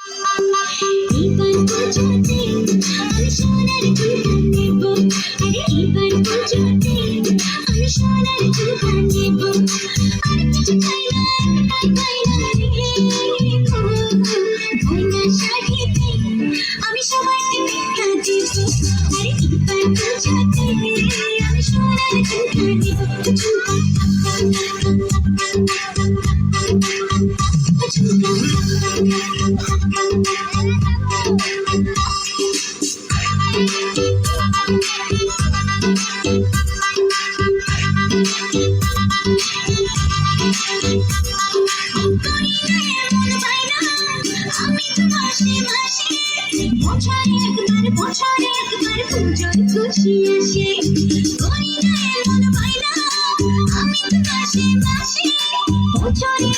এবার পুজোতে আমি সোনার ঝুমকা নেব, আরে এবার পুজোতে আমি সোনার ঝুমকা নেব। আর কিছু চাই না, একটাই চাই না রে গো, গয়না শাড়িতে আমি সবাইকে দেখা দেব। আরে এবার পুজোতে আমি সোনার ঝুমকা নেব, ঝুমকা বছরে একবার পুজোর খুশি আসে, করি না এমন বাইনা আমি তো মাসে মাসে। বছরে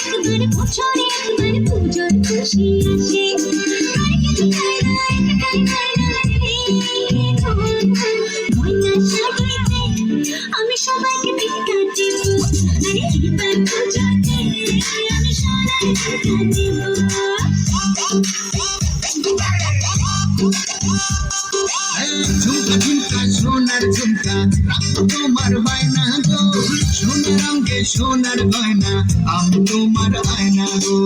একবার পুজোর খুশি আসে, আর কিছু চাই না, একটাই চাই না রে গো, গয়না শাড়িতে আমি সবাইকে দেখা দেব। আরে এবার পুজোতে আমি সোনার ঝুমকা দেব। ঝুমকা ঝুমকা সোনার ঝুমকা রাখো তোমার বায়না গো, সোনার অঙ্গে সোনার গয়না আমি তোমার আয়না গো।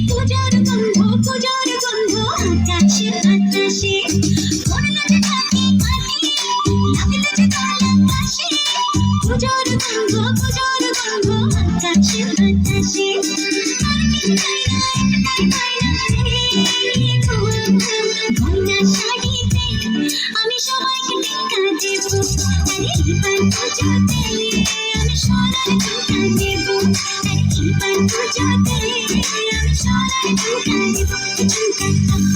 পুজোর গন্ধ আকাশে বাতাসে, পুজোর গন্ধ আকাশে বাতাসে। আর কিছু চাই না, একটাই চাই না রে গো, গয়না শাড়িতে আমি সবাইকে দেখা দেব। আরে এবার পুজোতে আমি সোনার ঝুমকা নেব, আরে এবার পুজোতে আমি সোনার ঝুমকা নেব, ঝুমকা ঝুমকা।